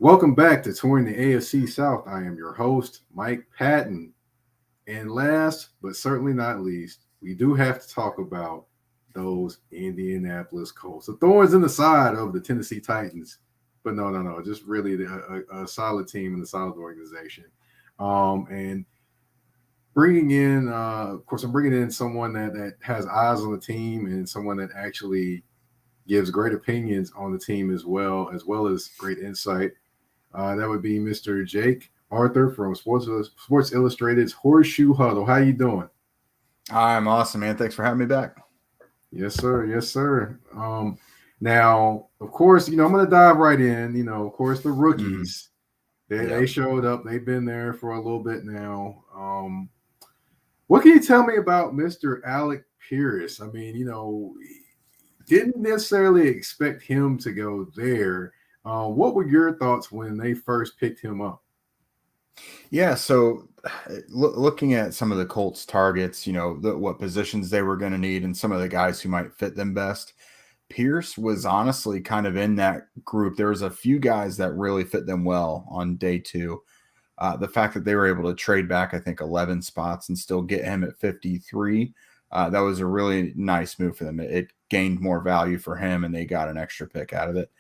Welcome back to Touring the AFC South. I am your host, Mike Patton. And last but certainly not least, we do have to talk about those Indianapolis Colts. The thorns in the side of the Tennessee Titans. But no. Just really a solid team and a solid organization. And bringing in, of course, I'm bringing in someone that has eyes on the team and someone that actually gives great opinions on the team as well as great insight. That would be Mr. Jake Arthur from Sports Illustrated's Horseshoe Huddle. How you doing? I'm awesome, man. Thanks for having me back. Yes, sir. Yes, sir. Now, of course, I'm going to dive right in. Of course, the rookies. They showed up. They've been there for a little bit now. What can you tell me about Mr. Alec Pierce? I mean, didn't necessarily expect him to go there. What were your thoughts when they first picked him up? Yeah, so looking at some of the Colts targets, what positions they were going to need and some of the guys who might fit them best, Pierce was honestly kind of in that group. There was a few guys that really fit them well on day two. The fact that they were able to trade back, I think, 11 spots and still get him at 53, that was a really nice move for them. It gained more value for him, and they got an extra pick out of it.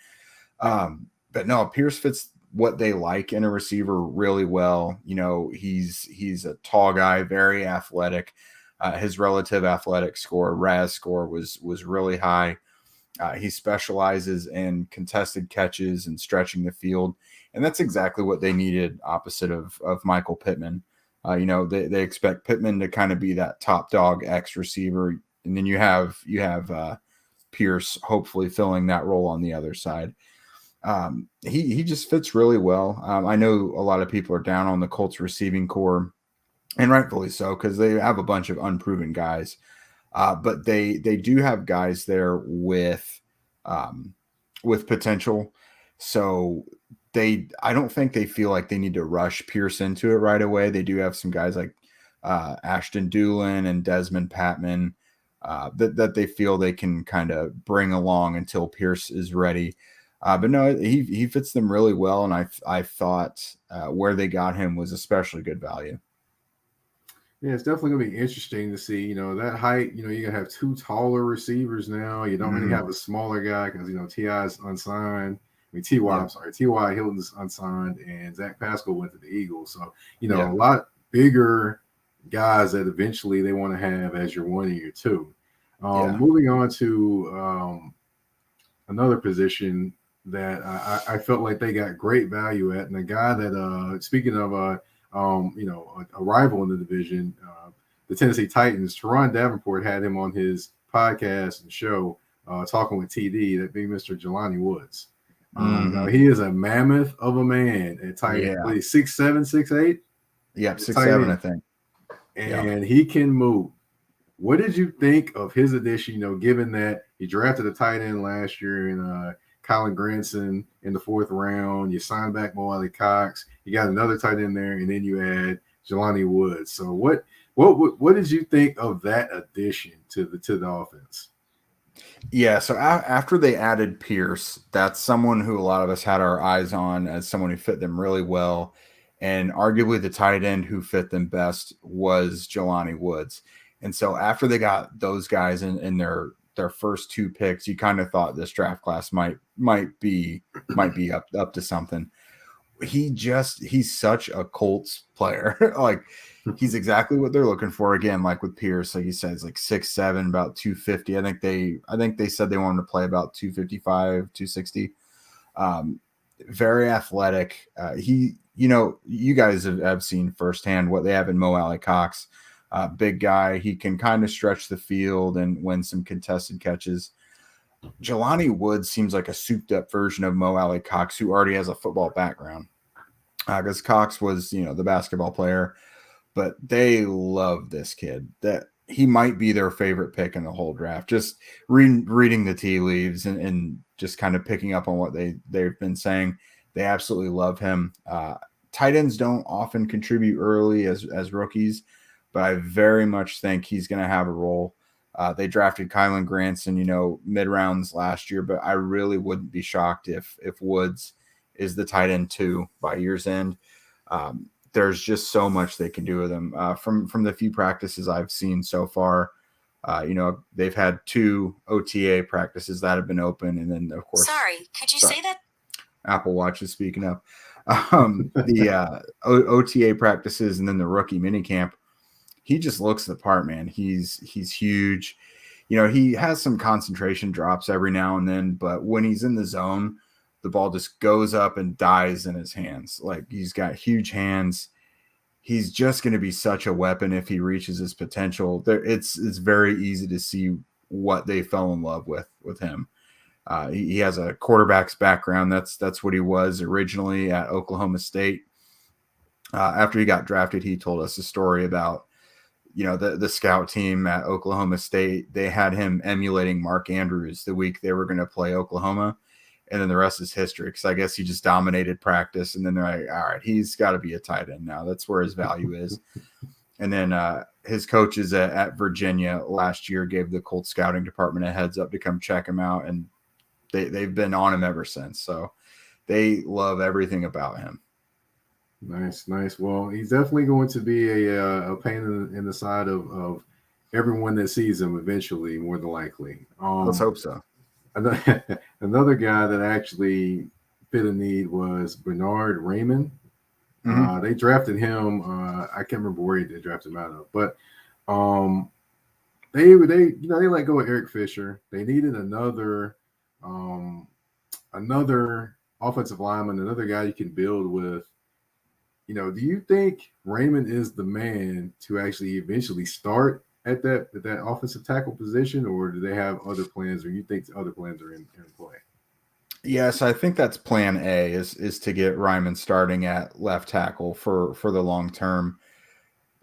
But no, Pierce fits what they like in a receiver really well. He's a tall guy, very athletic. His relative athletic score, RAS score, was really high. He specializes in contested catches and stretching the field. And that's exactly what they needed opposite of Michael Pittman. They expect Pittman to kind of be that top dog X receiver. And then you have Pierce hopefully filling that role on the other side. He just fits really well. I know a lot of people are down on the Colts receiving core, and rightfully so, because they have a bunch of unproven guys. But they do have guys there with potential. So I don't think they feel like they need to rush Pierce into it right away. They do have some guys like Ashton Doolin and Desmond Patman that they feel they can kind of bring along until Pierce is ready. But no, he fits them really well, and I thought where they got him was especially good value. Yeah, it's definitely going to be interesting to see, that height, you're going to have two taller receivers now. You don't really have a smaller guy because, T.I. is unsigned. T.Y. Hilton's unsigned, and Zach Pascal went to the Eagles. So, a lot bigger guys that eventually they want to have as your 1 and your 2. Moving on to another position that I felt like they got great value at, and a guy that, speaking of a rival in the division, the Tennessee Titans, Teron Davenport had him on his podcast and show talking with TD, that being Mr. Jelani Woods. He is a mammoth of a man at tight end. Yeah. 6'7", 6'8"? Yep, 6'7", I think. And he can move. What did you think of his addition, given that he drafted a tight end last year in Colin Granson in the 4th round? You signed back Mo Alley Cox. You got another tight end there, and then you add Jelani Woods. So what did you think of that addition to the offense? Yeah, so after they added Pierce, that's someone who a lot of us had our eyes on as someone who fit them really well. And arguably the tight end who fit them best was Jelani Woods. And so after they got those guys in their first 2 picks, you kind of thought this draft class might be up to something. He's such a Colts player. Like, he's exactly what they're looking for. Again, like with Pierce, like you said, it's like 6'7", about 250. I think they said they wanted to play about 255, 260. Very athletic. You guys have seen firsthand what they have in Mo Alley Cox. Big guy. He can kind of stretch the field and win some contested catches. Jelani Woods seems like a souped-up version of Mo Alley Cox, who already has a football background. Because Cox was, the basketball player. But they love this kid. That he might be their favorite pick in the whole draft. Just reading the tea leaves and just kind of picking up on what they've been saying. They absolutely love him. Tight ends don't often contribute early as rookies, but I very much think he's going to have a role. They drafted Kylan Granson, mid-rounds last year, but I really wouldn't be shocked if Woods is the tight end 2 by year's end. There's just so much they can do with him. From the few practices I've seen so far, they've had 2 OTA practices that have been open, and then of course. Sorry, could you say that? Apple Watch is speaking up. The OTA practices and then the rookie minicamp. He just looks the part, man. He's huge. He has some concentration drops every now and then, but when he's in the zone, the ball just goes up and dies in his hands. Like, he's got huge hands. He's just going to be such a weapon if he reaches his potential. It's very easy to see what they fell in love with him. He has a quarterback's background. That's what he was originally at Oklahoma State. After he got drafted, he told us a story about, the scout team at Oklahoma State. They had him emulating Mark Andrews the week they were going to play Oklahoma. And then the rest is history, because I guess he just dominated practice. And then they're like, all right, he's got to be a tight end now. That's where his value is. And then his coaches at Virginia last year gave the Colts scouting department a heads up to come check him out. And they've been on him ever since. So they love everything about him. Nice. Well, he's definitely going to be a pain in the side of everyone that sees him eventually, more than likely. Let's hope so. Another guy that actually fit a need was Bernard Raymond. Mm-hmm. They drafted him. I can't remember where they drafted him out of, but they let go of Eric Fisher. They needed another offensive lineman, another guy you can build with. Do you think Raymond is the man to actually eventually start at that offensive tackle position, or do they have other plans, or you think other plans are in play? Yes, I think that's plan A is to get Raymond starting at left tackle for the long term.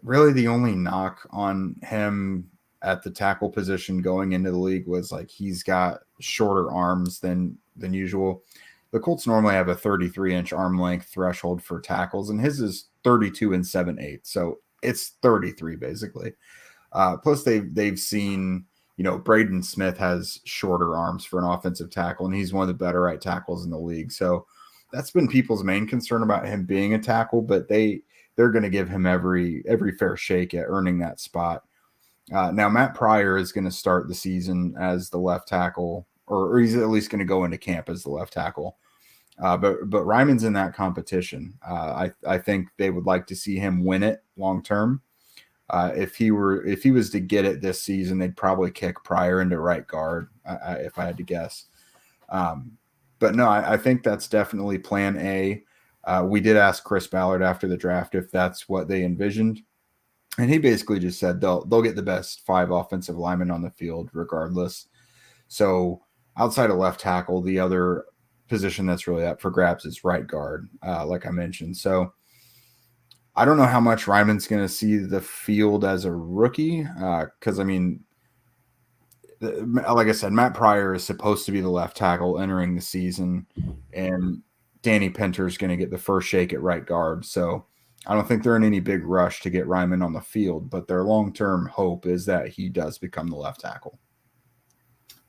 Really, the only knock on him at the tackle position going into the league was like he's got shorter arms than usual. The Colts normally have a 33-inch arm length threshold for tackles, and his is 32 7/8, so it's 33 basically. Plus, they've seen, Braden Smith has shorter arms for an offensive tackle, and he's one of the better right tackles in the league. So that's been people's main concern about him being a tackle, but they're going to give him every fair shake at earning that spot. Now, Matt Pryor is going to start the season as the left tackle, or he's at least going to go into camp as the left tackle. But Raymond's in that competition. I think they would like to see him win it long term. If he was to get it this season, they'd probably kick Pryor into right guard, if I had to guess. But no, I think that's definitely plan A. We did ask Chris Ballard after the draft if that's what they envisioned, and he basically just said they'll get the best 5 offensive linemen on the field regardless. So outside of left tackle, the other position that's really up for grabs is right guard, like I mentioned. So I don't know how much Raymond's going to see the field as a rookie, because, like I said, Matt Pryor is supposed to be the left tackle entering the season, and Danny Pinter is going to get the first shake at right guard. So I don't think they're in any big rush to get Raymond on the field, but their long-term hope is that he does become the left tackle.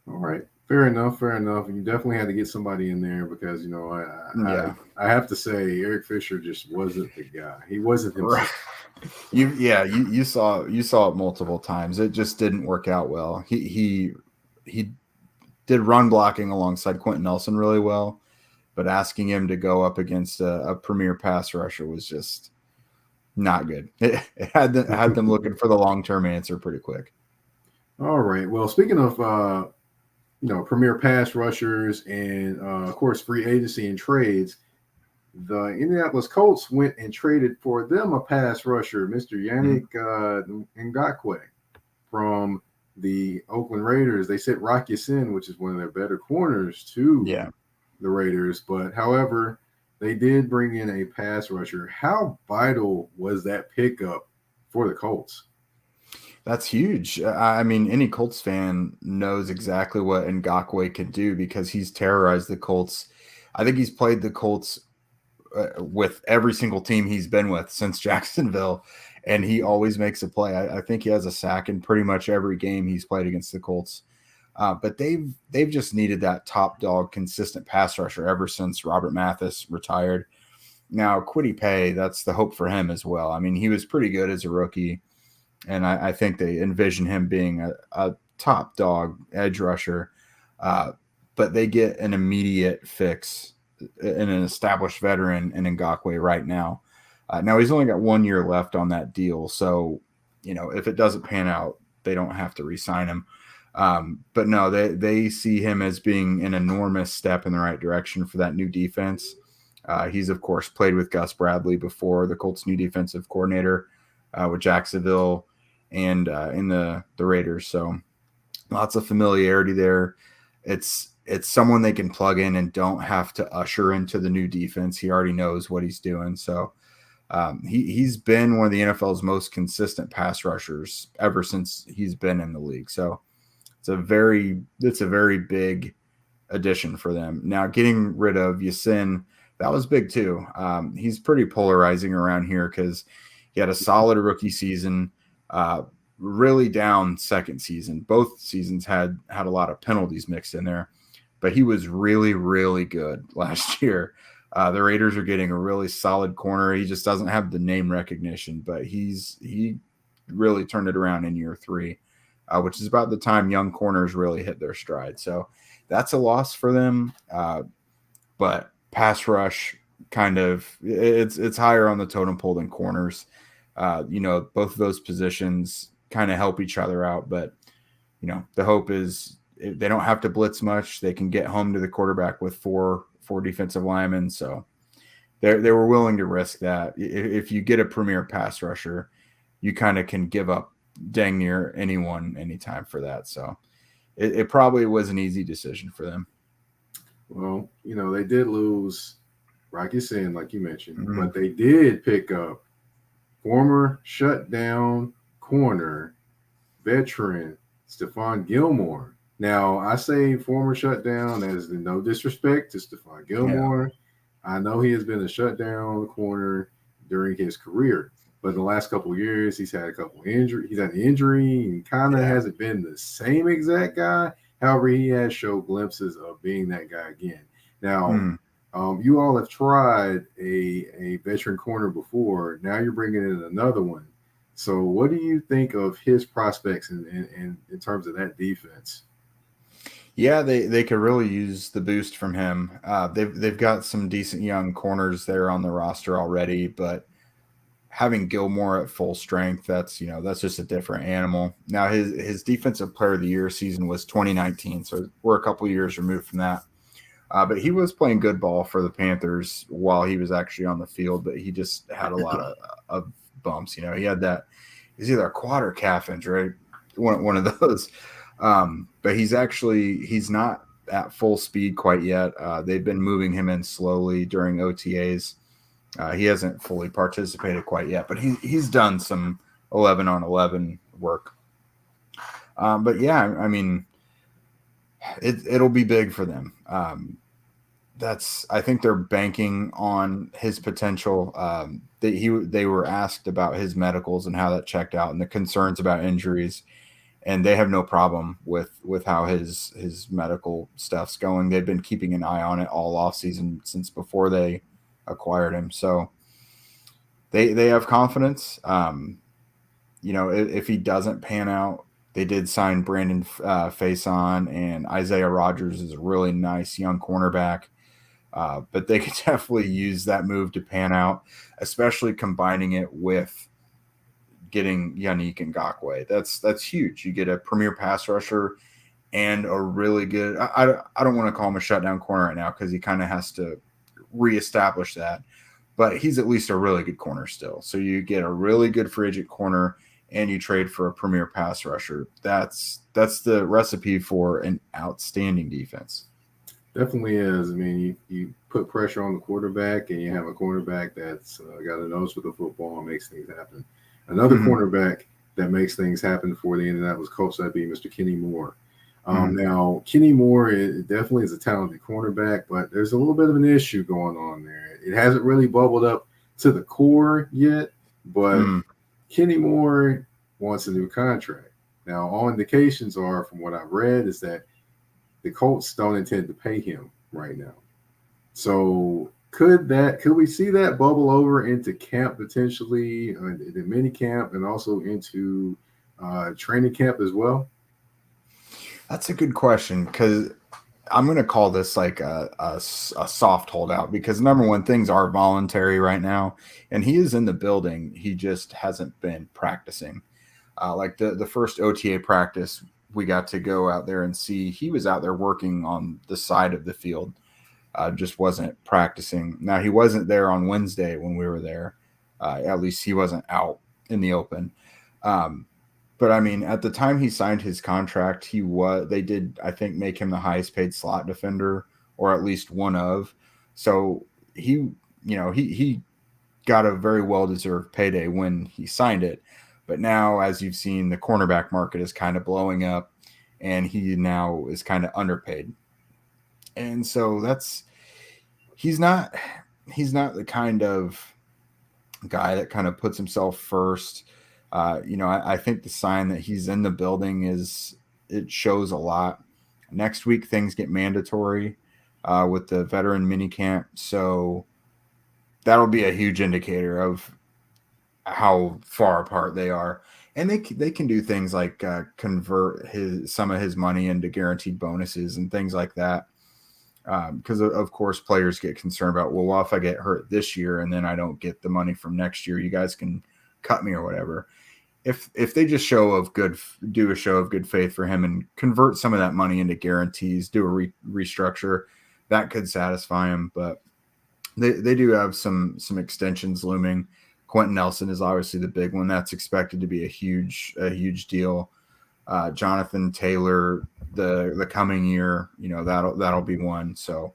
All right. Fair enough. You definitely had to get somebody in there because, I have to say Eric Fisher just wasn't the guy. He wasn't himself. You saw it multiple times. It just didn't work out well. He did run blocking alongside Quentin Nelson really well, but asking him to go up against a premier pass rusher was just not good. It had them looking for the long-term answer pretty quick. All right. Well, speaking of premier pass rushers and, of course, free agency and trades, the Indianapolis Colts went and traded for them a pass rusher, Mr. Yannick Ngakoue from the Oakland Raiders. They sent Rock Ya-Sin, which is one of their better corners, to the Raiders. But, however, they did bring in a pass rusher. How vital was that pickup for the Colts? That's huge. Any Colts fan knows exactly what Ngakoue can do because he's terrorized the Colts. I think he's played the Colts with every single team he's been with since Jacksonville, and he always makes a play. I think he has a sack in pretty much every game he's played against the Colts. But they've just needed that top dog, consistent pass rusher ever since Robert Mathis retired. Now, Kwity Paye, that's the hope for him as well. I mean, he was pretty good as a rookie, and I think they envision him being a top dog edge rusher. But they get an immediate fix in an established veteran in Ngakoue right now. Now, he's only got 1 year left on that deal, so if it doesn't pan out, they don't have to re-sign him. But no, they see him as being an enormous step in the right direction for that new defense. He's, of course, played with Gus Bradley before, the Colts' new defensive coordinator with Jacksonville and in the Raiders. So lots of familiarity there. It's someone they can plug in and don't have to usher into the new defense. He already knows what he's doing. So he's been one of the NFL's most consistent pass rushers ever since he's been in the league. So it's a very big addition for them. Now, getting rid of Yasin, that was big too. He's pretty polarizing around here because he had a solid rookie season, really down second season. Both seasons had a lot of penalties mixed in there, but he was really, really good last year. The Raiders are getting a really solid corner. He just doesn't have the name recognition, but he really turned it around in year 3, which is about the time young corners really hit their stride. So that's a loss for them. But pass rush kind of it's higher on the totem pole than corners. Both of those positions kind of help each other out, but the hope is they don't have to blitz much. They can get home to the quarterback with four defensive linemen. So they were willing to risk that. If you get a premier pass rusher, you kind of can give up dang near anyone anytime for that. So it probably was an easy decision for them. Well, they did lose Rocky Sin, like you mentioned, but they did pick up former shutdown corner veteran Stefan Gilmore. Now, I say former shutdown as no disrespect to Stefan Gilmore. Yeah. I know he has been a shutdown corner during his career, but in the last couple of years, he's had a couple of injuries. He's had an injury and kind of hasn't been the same exact guy. However, he has showed glimpses of being that guy again. Now, you all have tried a veteran corner before. Now you're bringing in another one. So what do you think of his prospects in terms of that defense? Yeah, they could really use the boost from him. They've got some decent young corners there on the roster already, but having Gilmore at full strength, that's just a different animal. Now his defensive player of the year season was 2019, so we're a couple of years removed from that. But he was playing good ball for the Panthers while he was actually on the field, but he just had a lot of bumps. He had that. He's either a quad or calf injury, one of those. But he's not at full speed quite yet. They've been moving him in slowly during OTAs. He hasn't fully participated quite yet, but he's done some 11-on-11 work. But yeah, I mean, it'll be big for them. I think they're banking on his potential. They were asked about his medicals and how that checked out and the concerns about injuries, and they have no problem with how his medical stuff's going. They've been keeping an eye on it all offseason since before they acquired him. So they have confidence. If he doesn't pan out, they did sign Brandon Faison, and Isaiah Rodgers is a really nice young cornerback. But they could definitely use that move to pan out, especially combining it with getting Yannick Ngakoue. That's huge. You get a premier pass rusher and a really good – I don't want to call him a shutdown corner right now because he kind of has to reestablish that. But he's at least a really good corner still. So you get a really good free agent corner and you trade for a premier pass rusher. That's the recipe for an outstanding defense. Definitely is. I mean, you put pressure on the quarterback, and you have a cornerback that's got a nose for the football and makes things happen. Another cornerback that makes things happen for the Indianapolis Colts, that'd be Mr. Kenny Moore. Now, Kenny Moore definitely is a talented cornerback, but there's a little bit of an issue going on there. It hasn't really bubbled up to the core yet, but Kenny Moore wants a new contract. Now, all indications are, from what I've read, is that the Colts don't intend to pay him right now. So could we see that bubble over into camp potentially, the mini camp, and also into training camp as well? That's a good question, because I'm going to call this like a soft holdout, because number one, things are voluntary right now, and he is in the building. He just hasn't been practicing. Like the first OTA practice, we got to go out there and see. He was out there working on the side of the field, just wasn't practicing. Now, he wasn't there on Wednesday when we were there. At least he wasn't out in the open. But I mean, at the time he signed his contract, they did, I think, make him the highest paid slot defender, or at least one of. So he got a very well-deserved payday when he signed it. But now, as you've seen, the cornerback market is kind of blowing up, and he now is kind of underpaid. And so he's not the kind of guy that kind of puts himself first. I think the sign that he's in the building it shows a lot. Next week, things get mandatory with the veteran minicamp. So that'll be a huge indicator of how far apart they are. And they can do things like convert some of his money into guaranteed bonuses and things like that. Because of course players get concerned about, well, if I get hurt this year and then I don't get the money from next year, you guys can cut me or whatever. If they just do a show of good faith for him and convert some of that money into guarantees, do a restructure, that could satisfy him. But they do have some extensions looming. Quentin Nelson is obviously the big one. That's expected to be a huge deal. Jonathan Taylor, the coming year, that'll be one. So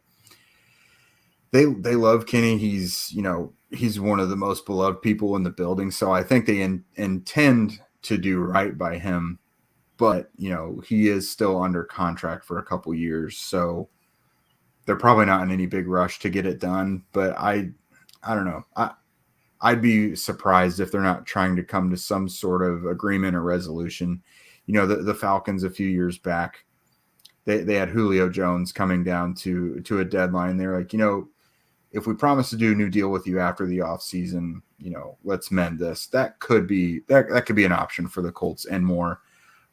they love Kenny. He's one of the most beloved people in the building. So I think they intend to do right by him, but he is still under contract for a couple years. So they're probably not in any big rush to get it done, but I don't know. I'd be surprised if they're not trying to come to some sort of agreement or resolution. The Falcons a few years back, they had Julio Jones coming down to a deadline. They're like, if we promise to do a new deal with you after the offseason, let's mend this. That could be an option for the Colts and more.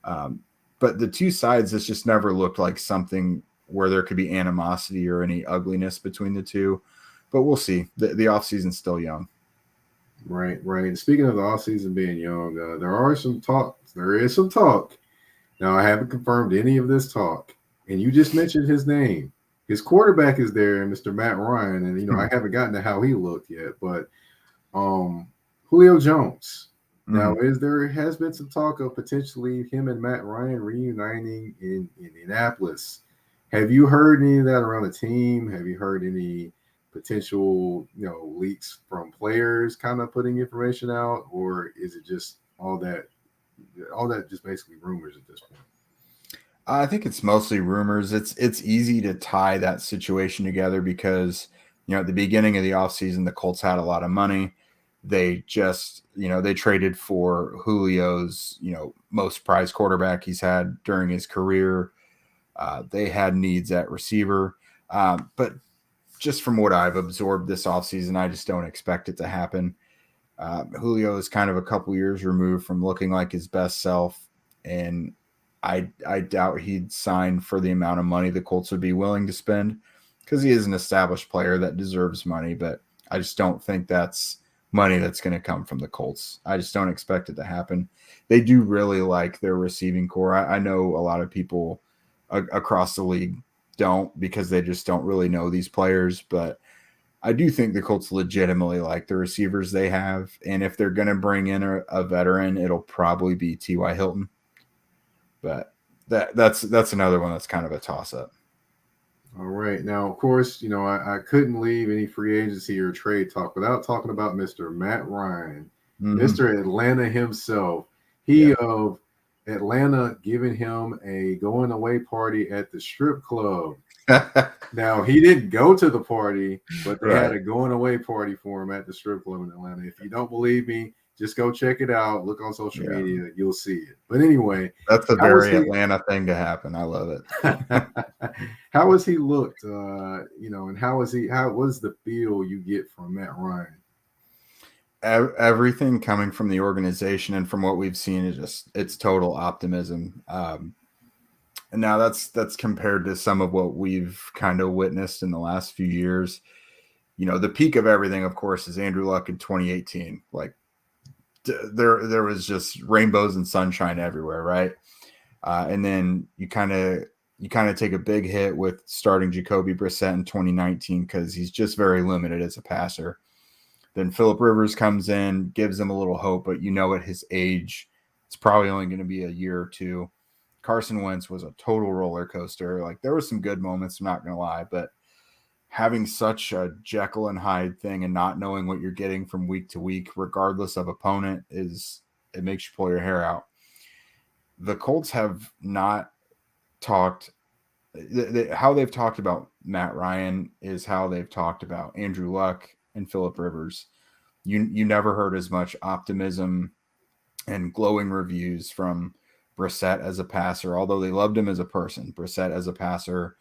But the two sides, it's just never looked like something where there could be animosity or any ugliness between the two. But we'll see. The offseason's still young. Right. Speaking of the offseason being young, there is some talk. Now, I haven't confirmed any of this talk, and you just mentioned his name. His quarterback is there, Mr. Matt Ryan, and I haven't gotten to how he looked yet, but Julio Jones. Now, there has been some talk of potentially him and Matt Ryan reuniting in Indianapolis. Have you heard any of that around the team? Have you heard any potential, leaks from players kind of putting information out, or is it just all that just basically rumors at this point? I think it's mostly rumors. It's easy to tie that situation together because, at the beginning of the offseason, the Colts had a lot of money. They just, they traded for Julio's, most prized quarterback he's had during his career. They had needs at receiver. But just from what I've absorbed this offseason, I just don't expect it to happen. Julio is kind of a couple years removed from looking like his best self, and I doubt he'd sign for the amount of money the Colts would be willing to spend because he is an established player that deserves money, but I just don't think that's money that's going to come from the Colts. I just don't expect it to happen. They do really like their receiving core. I know a lot of people across the league don't because they just don't really know these players, but I do think the Colts legitimately like the receivers they have, and if they're going to bring in a veteran, it'll probably be T.Y. Hilton. But that's another one that's kind of a toss-up. All right. Now, of course, I couldn't leave any free agency or trade talk without talking about Mr. Matt Ryan, Mr. Atlanta himself. He of Atlanta giving him a going away party at the strip club. Now, he didn't go to the party, but they had a going away party for him at the strip club in Atlanta. If you don't believe me, Just go check it out. Look on social media. You'll see it. But anyway, that's a very Atlanta thing to happen. I love it. How has he looked? And how was the feel you get from Matt Ryan? Everything coming from the organization and from what we've seen is it's total optimism. And now that's compared to some of what we've kind of witnessed in the last few years. The peak of everything, of course, is Andrew Luck in 2018. Like there was just rainbows and sunshine everywhere, right? And then you kind of take a big hit with starting Jacoby Brissett in 2019 because he's just very limited as a passer. Then Phillip Rivers comes in, gives him a little hope, but at his age, it's probably only going to be a year or two. Carson Wentz was a total roller coaster. Like there were some good moments, I'm not going to lie, but having such a Jekyll and Hyde thing and not knowing what you're getting from week to week, regardless of opponent, it makes you pull your hair out. The Colts have not talked. How they've talked about Matt Ryan is how they've talked about Andrew Luck and Phillip Rivers. You never heard as much optimism and glowing reviews from Brissett as a passer, although they loved him as a person. Brissett as a passer,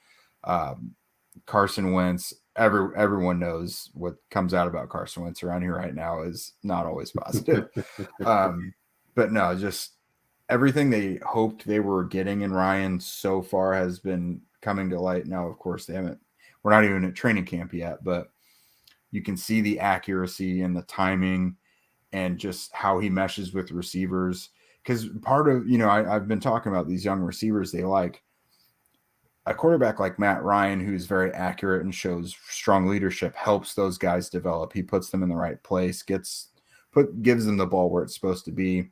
Carson Wentz. Everyone knows what comes out about Carson Wentz around here right now is not always positive. But no, just everything they hoped they were getting in Ryan so far has been coming to light. Now, of course, we're not even at training camp yet, but you can see the accuracy and the timing and just how he meshes with receivers. Because part of, I've been talking about these young receivers they like. A quarterback like Matt Ryan, who's very accurate and shows strong leadership, helps those guys develop. He puts them in the right place, gives them the ball where it's supposed to be.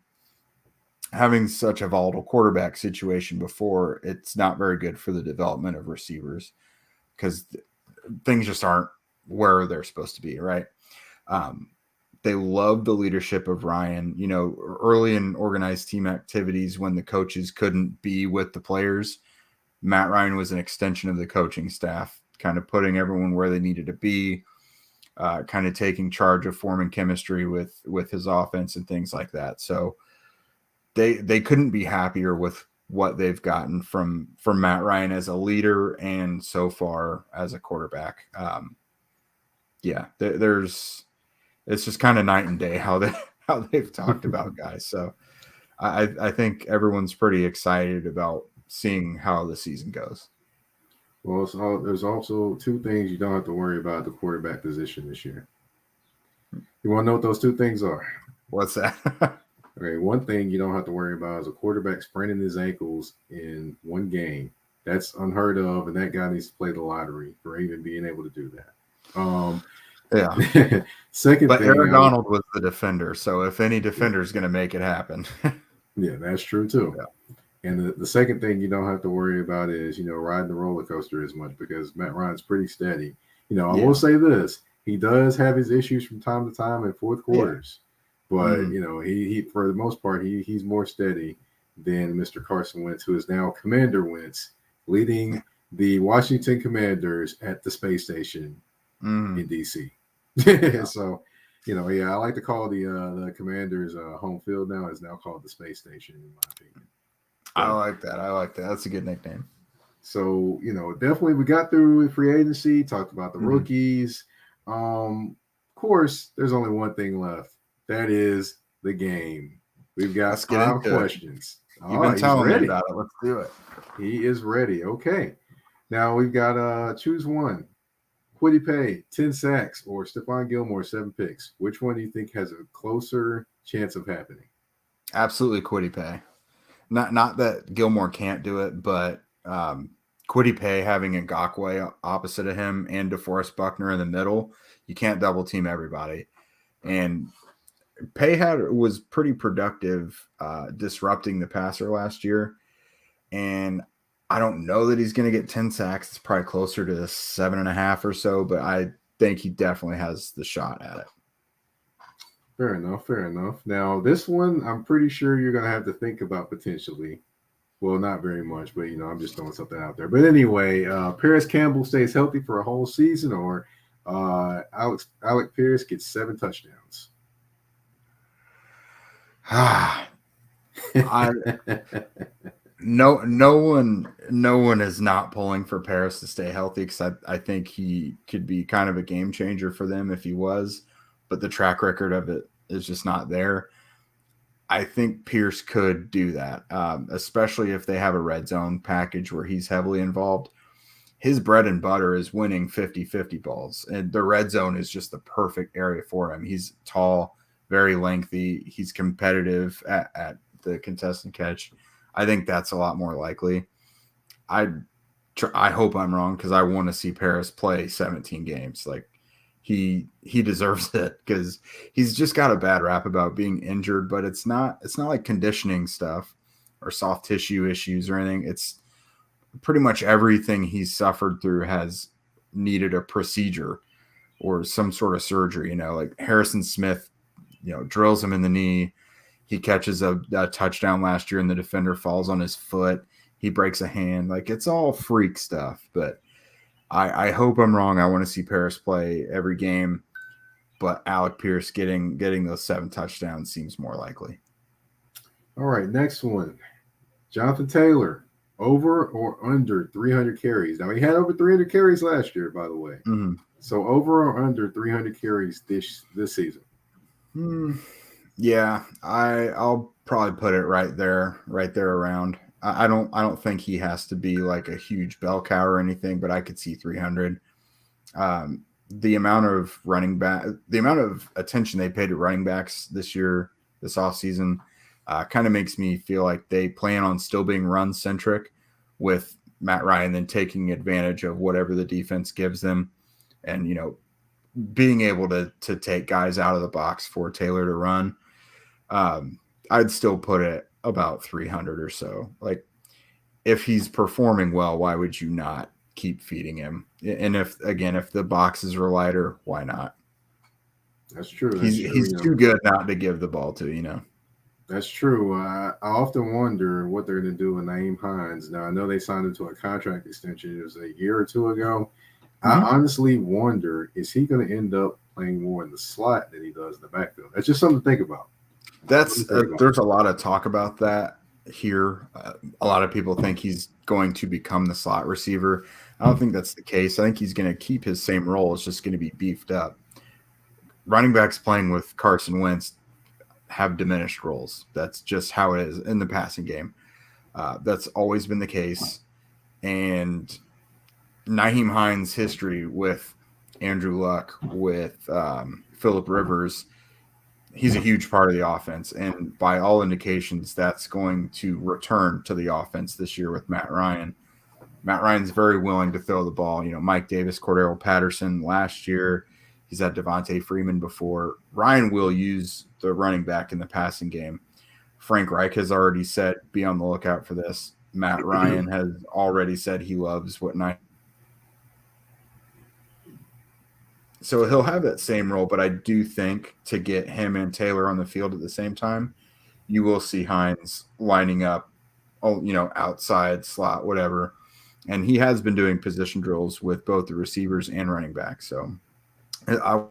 Having such a volatile quarterback situation before, it's not very good for the development of receivers because things just aren't where they're supposed to be, right? They love the leadership of Ryan. Early in organized team activities when the coaches couldn't be with the players, Matt Ryan was an extension of the coaching staff, kind of putting everyone where they needed to be, kind of taking charge of forming chemistry with his offense and things like that. So they couldn't be happier with what they've gotten from Matt Ryan as a leader and so far as a quarterback. It's just kind of night and day how they've talked about guys. So I think everyone's pretty excited about seeing how the season goes. Well, there's also two things you don't have to worry about at the quarterback position this year. You want to know what those two things are? What's that? Okay, one thing you don't have to worry about is a quarterback spraining his ankles in one game. That's unheard of, and that guy needs to play the lottery for even being able to do that. Yeah. Second but thing, Aaron Donald was the defender, so if any defender is going to make it happen. Yeah, that's true too. Yeah. And the second thing you don't have to worry about is, riding the roller coaster as much because Matt Ryan's pretty steady. I will say this. He does have his issues from time to time in fourth quarters. Yeah. But, he for the most part, he's more steady than Mr. Carson Wentz, who is now Commander Wentz, leading the Washington Commanders at the space station in D.C. Yeah. So, I like to call the Commanders home field now. It's now called the space station, in my opinion. I like that. That's a good nickname. So, definitely we got through free agency, talked about the rookies. Of course, there's only one thing left. That is the game. We've got 5 questions. You've been telling me about it. Let's do it. He is ready. Okay. Now we've got choose one. Kwity Paye, 10 sacks, or Stefan Gilmore, 7 picks. Which one do you think has a closer chance of happening? Absolutely Kwity Paye. Not that Gilmore can't do it, but Kwity Paye having Ngakoue opposite of him and DeForest Buckner in the middle, you can't double team everybody. And Paye was pretty productive disrupting the passer last year. And I don't know that he's going to get 10 sacks. It's probably closer to 7.5 or so, but I think he definitely has the shot at it. Fair enough. Now, this one, I'm pretty sure you're going to have to think about potentially. Well, not very much, but, I'm just throwing something out there. But anyway, Paris Campbell stays healthy for a whole season, or Alec Pierce gets 7 touchdowns. I no one is not pulling for Paris to stay healthy, because I think he could be kind of a game changer for them if he was, but the track record of it is just not there. I think Pierce could do that, especially if they have a red zone package where he's heavily involved. His bread and butter is winning 50-50 balls, and the red zone is just the perfect area for him. He's tall, very lengthy. He's competitive at the contested catch. I think that's a lot more likely. I hope I'm wrong, because I want to see Paris play 17 games. Like, he deserves it, because he's just got a bad rap about being injured, but it's not like conditioning stuff or soft tissue issues or anything. It's pretty much everything he's suffered through has needed a procedure or some sort of surgery. Like Harrison Smith, drills him in the knee. He catches a touchdown last year and the defender falls on his foot. He breaks a hand. Like, it's all freak stuff, but I hope I'm wrong. I want to see Paris play every game, but Alec Pierce getting those 7 touchdowns seems more likely. All right, next one. Jonathan Taylor, over or under 300 carries? Now, he had over 300 carries last year, by the way. Mm-hmm. So over or under 300 carries this season? Yeah, I'll probably put it right there around. I don't think he has to be like a huge bell cow or anything, but I could see 300. The amount of attention they paid to running backs this offseason, kind of makes me feel like they plan on still being run centric, with Matt Ryan then taking advantage of whatever the defense gives them, and being able to take guys out of the box for Taylor to run. I'd still put it about 300 or so. Like, if he's performing well, why would you not keep feeding him? And if the boxes are lighter, why not? That's true. He's too good not to give the ball to. That's true. I often wonder what they're going to do with Nyheim Hines. Now, I know they signed him to a contract extension. It was a year or two ago. Mm-hmm. I honestly wonder, is he going to end up playing more in the slot than he does in the backfield? That's just something to think about. There's a lot of talk about that here. A lot of people think he's going to become the slot receiver. I don't think that's the case. I think he's going to keep his same role. It's just going to be beefed up. Running backs playing with Carson Wentz have diminished roles. That's just how it is in the passing game. That's always been the case. And Nyheim Hines' history with Andrew Luck, with Phillip Rivers, he's a huge part of the offense. And by all indications, that's going to return to the offense this year with Matt Ryan. Matt Ryan's very willing to throw the ball. Mike Davis, Cordero Patterson last year. He's had Devontae Freeman before. Ryan will use the running back in the passing game. Frank Reich has already said, be on the lookout for this. Matt Ryan has already said he loves what night. So he'll have that same role, but I do think to get him and Taylor on the field at the same time, you will see Hines lining up, outside, slot, whatever. And he has been doing position drills with both the receivers and running backs. So I'm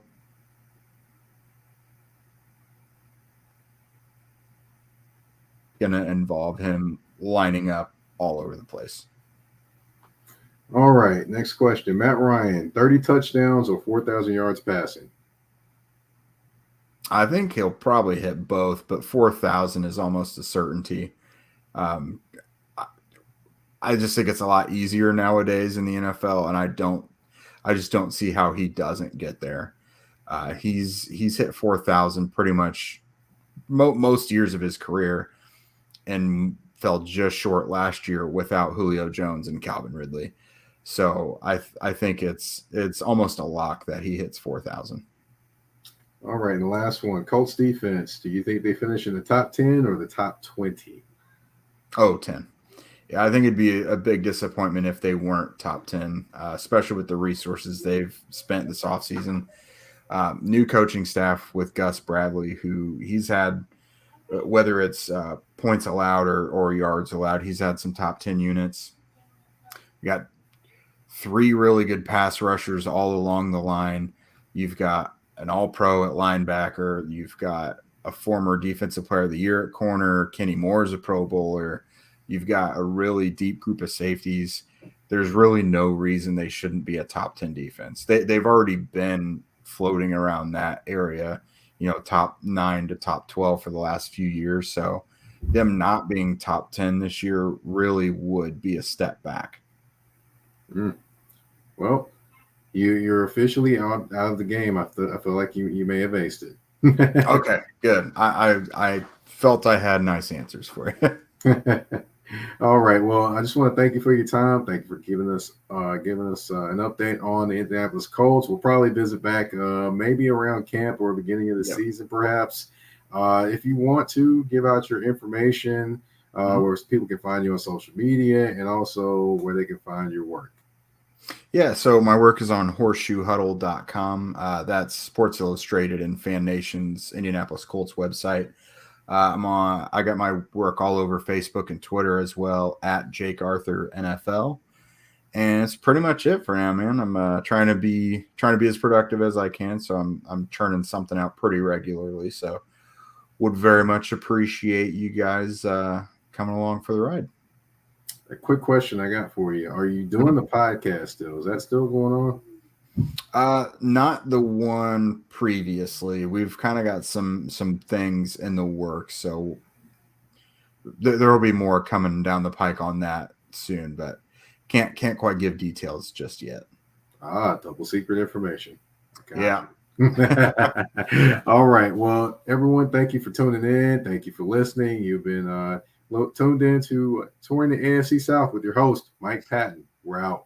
going to involve him lining up all over the place. All right, next question. Matt Ryan, 30 touchdowns or 4,000 yards passing? I think he'll probably hit both, but 4,000 is almost a certainty. I just think it's a lot easier nowadays in the NFL, and I just don't see how he doesn't get there. He's hit 4,000 pretty much most years of his career, and fell just short last year without Julio Jones and Calvin Ridley. So I think it's almost a lock that he hits 4,000. All right, and the last one, Colts defense. Do you think they finish in the top 10 or the top 20? Oh, 10. Yeah, I think it'd be a big disappointment if they weren't top 10, especially with the resources they've spent this offseason. New coaching staff with Gus Bradley, who he's had, whether it's points allowed or yards allowed, he's had some top 10 units. You got 3 really good pass rushers all along the line. You've got an all-pro at linebacker. You've got a former defensive player of the year at corner. Kenny Moore is a Pro Bowler. You've got a really deep group of safeties. There's really no reason they shouldn't be a top 10 defense. They've already been floating around that area, top 9 to top 12 for the last few years. So them not being top 10 this year really would be a step back. Well, you're officially out of the game. I feel like you may have aced it. Okay, good. I felt I had nice answers for you. All right. Well, I just want to thank you for your time. Thank you for giving us an update on the Indianapolis Colts. We'll probably visit back maybe around camp or beginning of the season, perhaps. If you want to give out your information, where people can find you on social media, and also where they can find your work. Yeah, so my work is on horseshoehuddle.com. That's Sports Illustrated and Fan Nation's Indianapolis Colts website. I got my work all over Facebook and Twitter as well, at Jake Arthur NFL. And it's pretty much it for now, man. I'm trying to be as productive as I can, so I'm churning something out pretty regularly. So would very much appreciate you guys coming along for the ride. A quick question I got for you. Are you doing the podcast still? Is that still going on? Not the one previously. We've kind of got some things in the works, so there will be more coming down the pike on that soon, but can't quite give details just yet. Double secret information. Yeah. All right. Well, everyone, thank you for tuning in. Thank you for listening. You've been tuned in to Touring the AFC South with your host, Mike Patton. We're out.